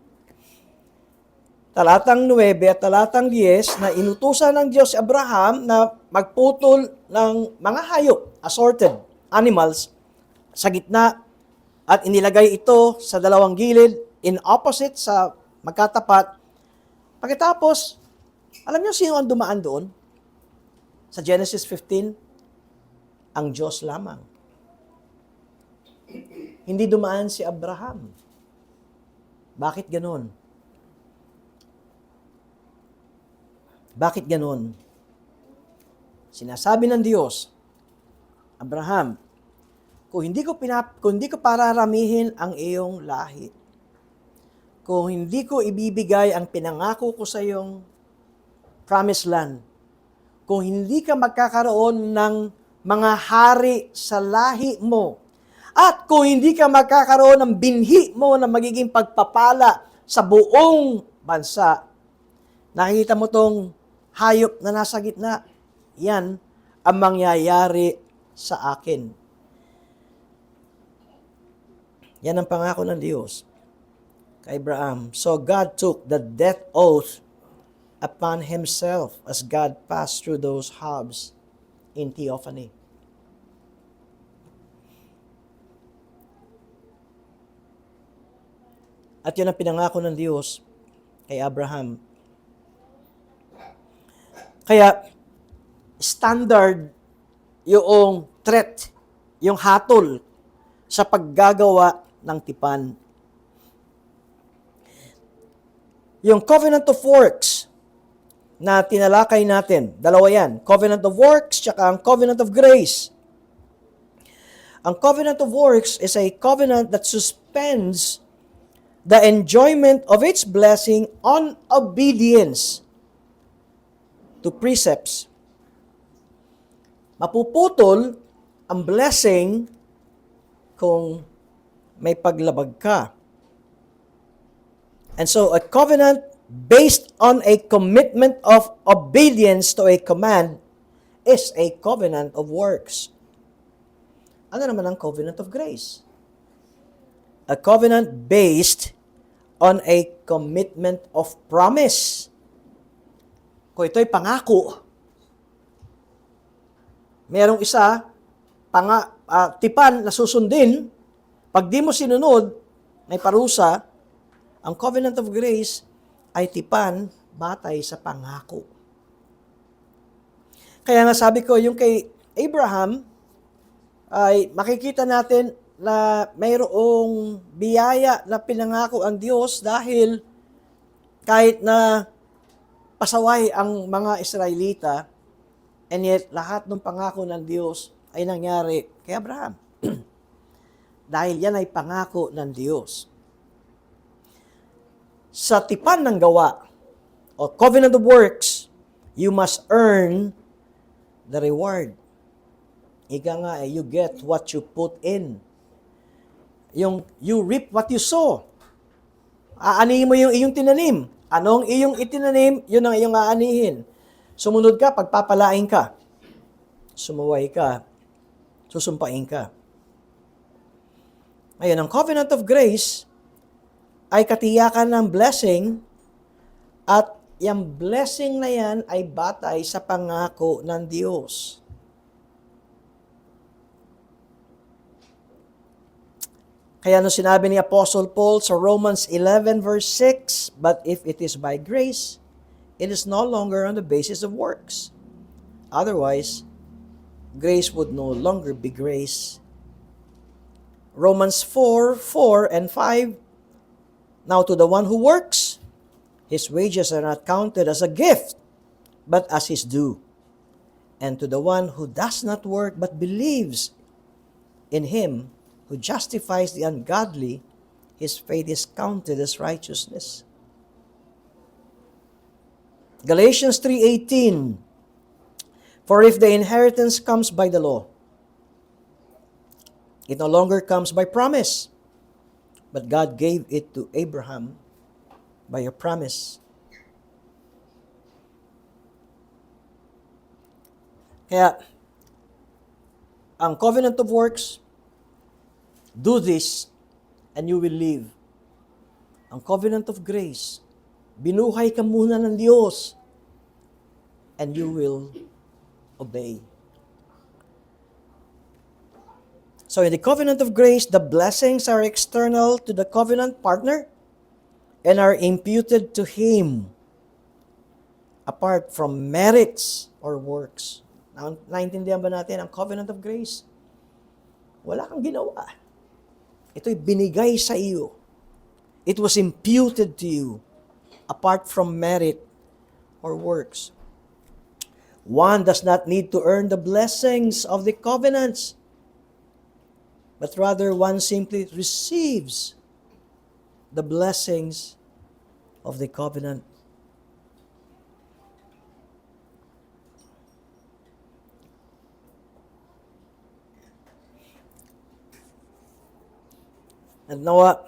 talatang 9 at talatang 10, na inutusan ng Diyos si Abraham na magputol ng mga hayop, assorted animals, sa gitna at inilagay ito sa dalawang gilid in opposite sa magkatapat. Pagkatapos, alam niyo sino ang dumaan doon? Sa Genesis 15, ang Diyos lamang. Hindi dumaan si Abraham. Bakit ganon? Bakit ganon? Sinasabi ng Diyos, Abraham, kung hindi ko pararamihin ang iyong lahi, kung hindi ko ibibigay ang pinangako ko sa iyong promised land, kung hindi ka magkakaroon ng mga hari sa lahi mo, at kung hindi ka magkakaroon ng binhi mo na magiging pagpapala sa buong bansa, nakikita mo tong hayop na nasa gitna, yan ang mangyayari sa akin. Yan ang pangako ng Diyos kay Abraham. So God took the death oath upon himself as God passed through those hubs in theophany. At yun ang pinangako ng Diyos kay Abraham. Kaya, standard yung threat, yung hatol sa paggagawa ng tipan. Yung covenant of works na tinalakay natin, dalawa yan, covenant of works tsaka ang covenant of grace. Ang covenant of works is a covenant that suspends the enjoyment of its blessing on obedience to precepts. Mapuputol ang blessing kung may paglabag ka. And so, a covenant based on a commitment of obedience to a command is a covenant of works. Ano naman ang covenant of grace? A covenant based on a commitment of promise. Kung ito'y pangako, merong isa, tipan na susundin, pag di mo sinunod, may parusa. Ang covenant of grace ay tipan batay sa pangako. Kaya nga sabi ko, yung kay Abraham, ay makikita natin na mayroong biyaya na pinangako ang Diyos dahil kahit na pasaway ang mga Israelita, and yet lahat ng pangako ng Diyos ay nangyari kay Abraham. Dahil yan ay pangako ng Diyos. Sa tipan ng gawa, o covenant of works, you must earn the reward. Ika nga you get what you put in. Yung you reap what you sow. Aanihin mo yung iyong tinanim. Anong iyong itinanim, yun ang iyong aanihin. Sumunod ka, pagpapalain ka. Sumuway ka, susumpain ka. Ngayon, ang covenant of grace ay katiyakan ng blessing at yung blessing na yan ay batay sa pangako ng Diyos. Kaya nung sinabi ni Apostle Paul sa Romans 11 verse 6, "But if it is by grace, it is no longer on the basis of works. Otherwise, grace would no longer be grace." Romans 4 and 5, "Now to the one who works, his wages are not counted as a gift, but as his due. And to the one who does not work but believes in him who justifies the ungodly, his faith is counted as righteousness." Galatians 3:18, "For if the inheritance comes by the law, it no longer comes by promise, but God gave it to Abraham by a promise." Kaya, ang covenant of works, do this and you will live. Ang covenant of grace, binuhay ka muna ng Diyos and you will obey. So in the covenant of grace, the blessings are external to the covenant partner and are imputed to him apart from merits or works. Now, naintindihan ba natin ang covenant of grace? Wala kang ginawa. Ito'y binigay sa iyo. It was imputed to you apart from merit or works. One does not need to earn the blessings of the covenants, but rather one simply receives the blessings of the covenant. And nawa,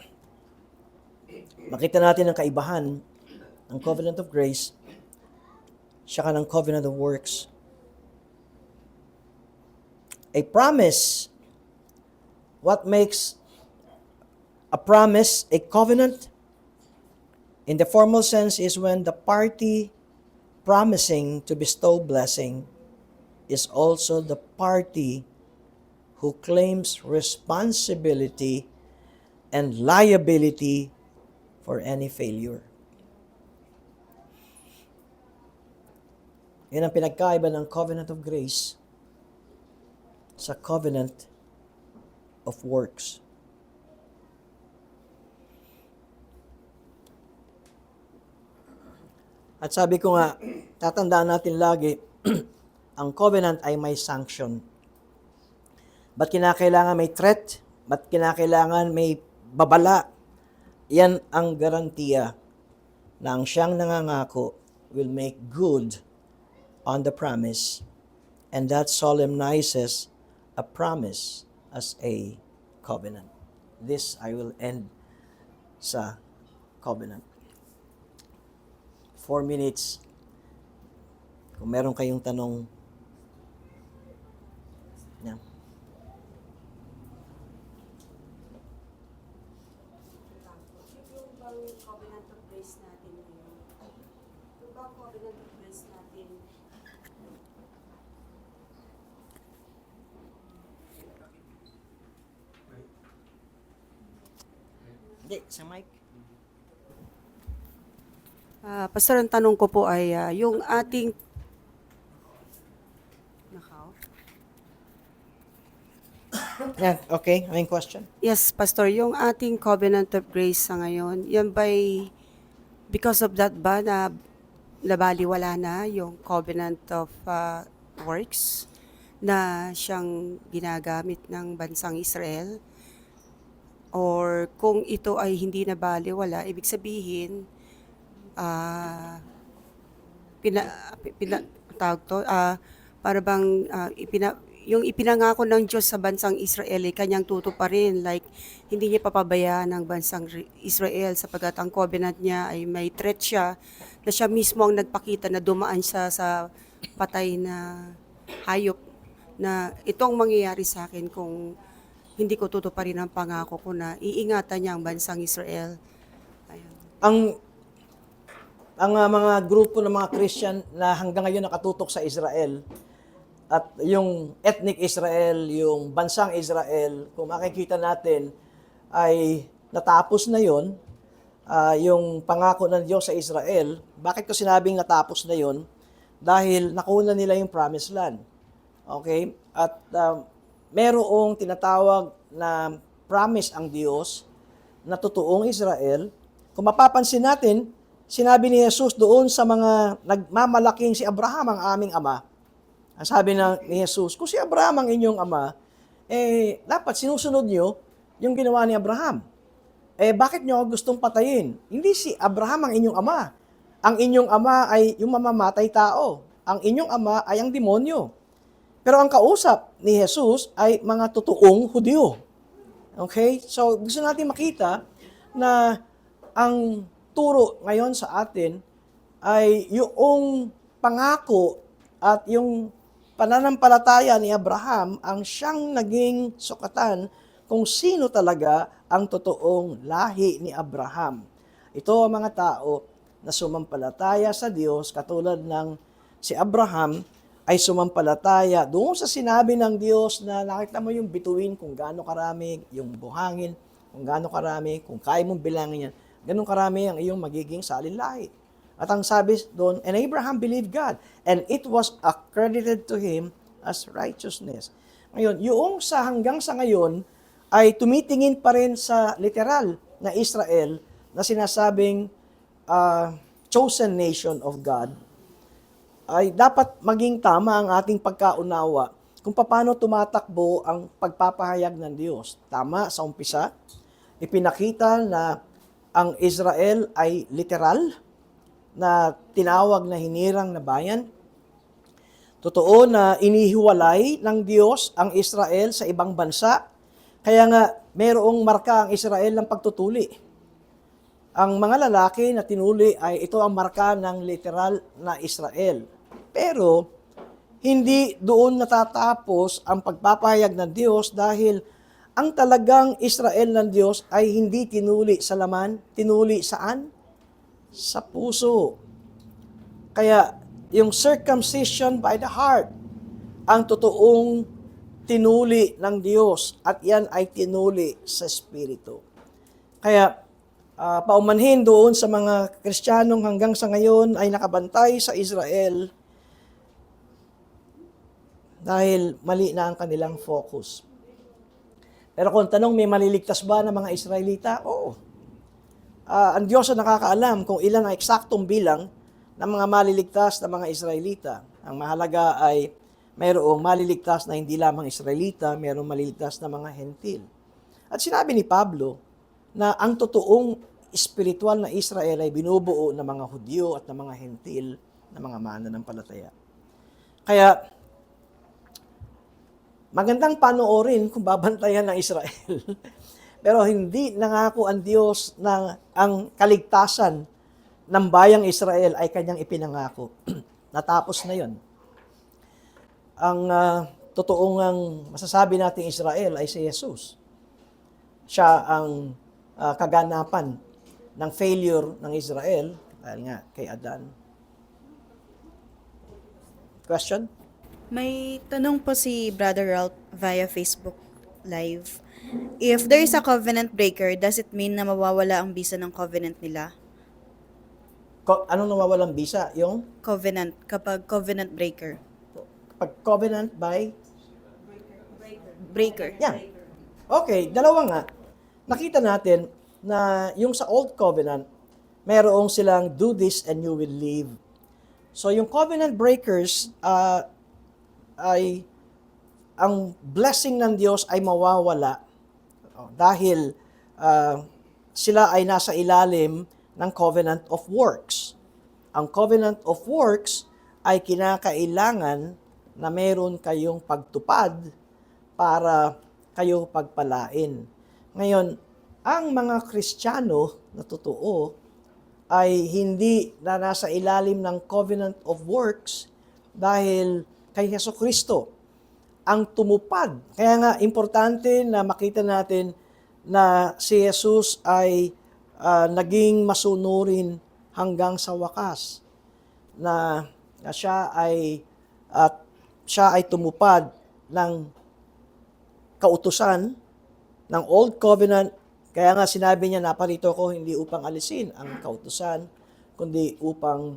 makita natin ang kaibahan ng covenant of grace saka ng covenant of works. A promise, what makes a promise a covenant? In the formal sense is when the party promising to bestow blessing is also the party who claims responsibility and liability for any failure. Yan ang pinagkaiba ng covenant of grace sa covenant of works. At sabi ko nga, tatandaan natin lagi, ang covenant ay may sanction. Ba't kinakailangan may threat? Ba't kinakailangan may babala? Yan ang garantiya na ang siyang nangangako will make good on the promise, and that solemnizes a promise as a covenant. This I will end sa covenant. 4 minutes. Kung meron kayong tanong, yan. Yung bang covenant of grace natin ngayon? Yung bang covenant of grace natin? Hindi, sa mic. Pastor, ang tanong ko po ay yung ating Yeah, okay. Main question? Yes, Pastor, yung ating covenant of grace sa ngayon, yan ba'y because of that ba na nabaliwala na yung covenant of works na siyang ginagamit ng bansang Israel? Or kung ito ay hindi nabaliwala, ibig sabihin, ah pina, pina, tawag to, para bang yung ipinangako ng Diyos sa bansang Israel ay kanyang tutuparin. Like, hindi niya papabayaan ng bansang Israel sapagkat ang covenant niya ay may threat siya na siya mismo ang nagpakita na dumaan siya sa patay na hayop na itong mangyayari sa akin kung hindi ko tutuparin ang pangako ko na iingatan niya ang bansang Israel. Ayun. Ang mga grupo ng mga Christian na hanggang ngayon nakatutok sa Israel at yung ethnic Israel, yung bansang Israel, kung makikita natin ay natapos na yon, yung pangako ng Diyos sa Israel. Bakit ko sinabing natapos na yon? Dahil nakuha nila yung promised land. Okay? At merong tinatawag na promise ang Diyos na totoong Israel. Kung mapapansin natin, sinabi ni Jesus doon sa mga nagmamalaking si Abraham ang aming ama. Ang sabi ni Jesus, kung si Abraham ang inyong ama, dapat sinusunod nyo yung ginawa ni Abraham. Bakit nyo gustong patayin? Hindi si Abraham ang inyong ama. Ang inyong ama ay yung mamamatay tao. Ang inyong ama ay ang demonyo. Pero ang kausap ni Jesus ay mga totoong Hudyo. Okay? So, gusto natin makita na ang turo ngayon sa atin ay yung pangako at yung pananampalataya ni Abraham ang siyang naging sukatan kung sino talaga ang totoong lahi ni Abraham. Ito ang mga tao na sumampalataya sa Diyos katulad ng si Abraham ay sumampalataya doon sa sinabi ng Diyos na nakita mo yung bituin kung gaano karami, yung buhangin kung gaano karami, kung kaya mong bilangin yan, ganun karami ang iyong magiging salinlahi. At ang sabi doon, and Abraham believed God, and it was accredited to him as righteousness. Ngayon, yung hanggang sa ngayon, ay tumitingin pa rin sa literal na Israel na sinasabing chosen nation of God, ay dapat maging tama ang ating pagkaunawa kung paano tumatakbo ang pagpapahayag ng Diyos. Tama sa umpisa, ipinakita na ang Israel ay literal, na tinawag na hinirang na bayan. Totoo na inihiwalay ng Diyos ang Israel sa ibang bansa. Kaya nga, mayroong marka ang Israel ng pagtutuli. Ang mga lalaki na tinuli ay ito ang marka ng literal na Israel. Pero, hindi doon natatapos ang pagpapahayag ng Diyos dahil ang talagang Israel ng Diyos ay hindi tinuli sa laman, tinuli saan? Sa puso. Kaya, yung circumcision by the heart, ang totoong tinuli ng Diyos at yan ay tinuli sa Espiritu. Kaya, paumanhin doon sa mga Kristiyanong hanggang sa ngayon ay nakabantay sa Israel dahil mali na ang kanilang focus. Pero kung tanong, may maliligtas ba ng mga Israelita? Oo. Ang Diyos ang nakakaalam kung ilan ang eksaktong bilang ng mga maliligtas na mga Israelita. Ang mahalaga ay mayroong maliligtas na hindi lamang Israelita, mayroong maliligtas na mga Hentil. At sinabi ni Pablo na ang totoong espiritual na Israel ay binubuo ng mga Hudyo at ng mga Hentil na mga mananampalataya. Kaya, magandang panoorin kung babantayan ng Israel. Pero hindi nangako ang Diyos na ang kaligtasan ng bayang Israel ay kanyang ipinangako. Natapos na yon. Ang totoong masasabi nating Israel ay si Jesus. Siya ang kaganapan ng failure ng Israel dahil nga kay Adan. Question? May tanong po si Brother Ralph via Facebook Live. If there is a covenant breaker, does it mean na mawawala ang bisa ng covenant nila? Anong nawawalang bisa? Yung? Covenant, kapag covenant breaker. Pag covenant by? breaker. Yan. Okay, dalawa nga. Nakita natin na yung sa Old Covenant, mayroong silang do this and you will live. So yung covenant breakers ay ang blessing ng Diyos ay mawawala dahil sila ay nasa ilalim ng covenant of works. Ang covenant of works ay kinakailangan na meron kayong pagtupad para kayo pagpalain. Ngayon, ang mga Kristiyano na totoo ay hindi na nasa ilalim ng covenant of works dahil kay Hesukristo ang tumupad. Kaya nga, importante na makita natin na si Jesus ay naging masunurin hanggang sa wakas. Na siya ay tumupad ng kautusan ng Old Covenant. Kaya nga sinabi niya, naparito ko hindi upang alisin ang kautusan, kundi upang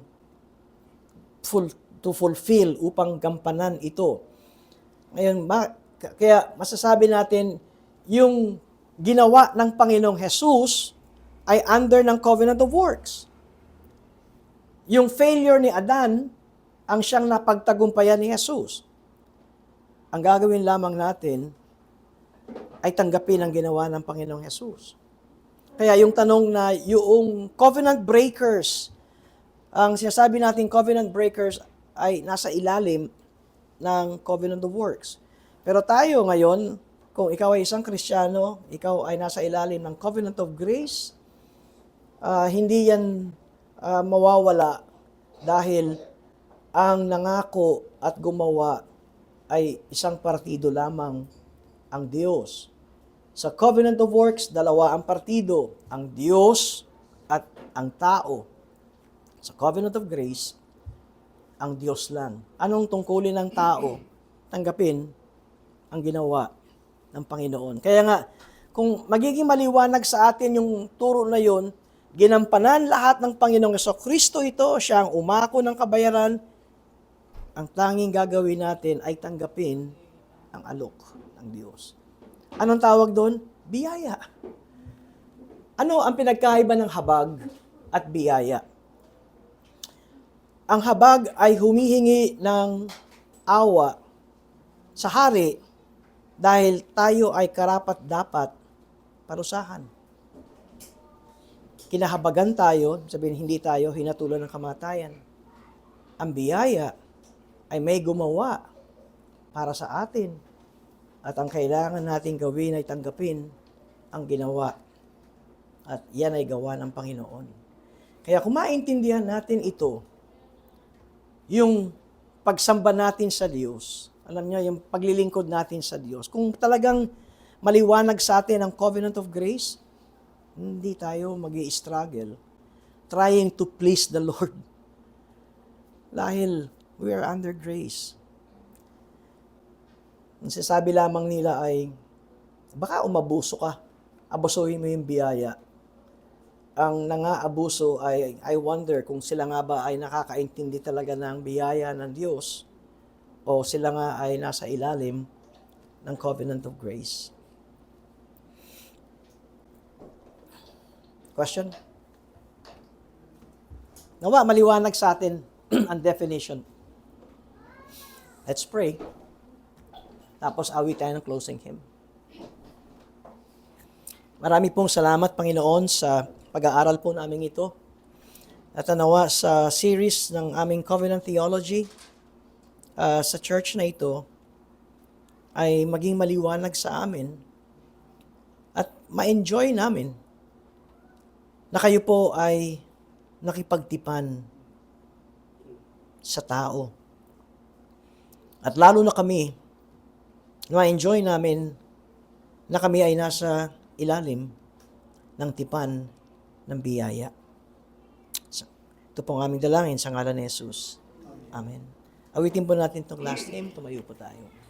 to fulfill, upang gampanan ito. Ngayon, kaya masasabi natin, yung ginawa ng Panginoong Jesus ay under ng covenant of works. Yung failure ni Adan, ang siyang napagtagumpayan ni Jesus. Ang gagawin lamang natin ay tanggapin ang ginawa ng Panginoong Jesus. Kaya yung tanong na yung covenant breakers, ang sinasabi natin covenant breakers ay nasa ilalim ng covenant of works. Pero tayo ngayon, kung ikaw ay isang Kristiyano, ikaw ay nasa ilalim ng covenant of grace, hindi yan mawawala dahil ang nangako at gumawa ay isang partido lamang, ang Diyos. Sa covenant of works, dalawa ang partido, ang Diyos at ang tao. Sa covenant of grace, ang Diyos lang. Anong tungkulin ng tao? Tanggapin ang ginawa ng Panginoon. Kaya nga, kung magiging maliwanag sa atin yung turo na yon, ginampanan lahat ng Panginoong Kristo ito, siya ang umako ng kabayaran, ang tanging gagawin natin ay tanggapin ang alok ng Diyos. Anong tawag doon? Biyaya. Ano ang pinagkaiba ng habag at biyaya? Ang habag ay humihingi ng awa sa hari dahil tayo ay karapat-dapat parusahan. Kinahabagan tayo, sabihin hindi tayo hinatulan ng kamatayan. Ang biyaya ay may gumawa para sa atin. At ang kailangan nating gawin ay tanggapin ang ginawa. At yan ay gawa ng Panginoon. Kaya kung maintindihan natin ito, yung pagsamba natin sa Diyos, alam niyo, yung paglilingkod natin sa Diyos, kung talagang maliwanag sa atin ang covenant of grace, hindi tayo mag-i-struggle trying to please the Lord. Dahil we are under grace. Ang sasabi lamang nila ay, baka umabuso ka, abusuhin mo yung biyaya. Ang nangaabuso ay, I wonder kung sila nga ba ay nakakaintindi talaga ng biyaya ng Diyos o sila nga ay nasa ilalim ng covenant of grace. Question? Nawa, maliwanag sa atin ang definition. Let's pray. Tapos awit tayo ng closing hymn. Marami pong salamat, Panginoon, sa pag-aaral po namin ito. At nawa sa series ng aming Covenant Theology sa church na ito ay maging maliwanag sa amin at ma-enjoy namin na kayo po ay nakipagtipan sa tao. At lalo na kami, ma-enjoy namin na kami ay nasa ilalim ng tipan ng biyaya. Ito po ang aming dalangin sa ngalan ni Jesus. Amen. Awitin po natin itong last hymn, tumayo po tayo.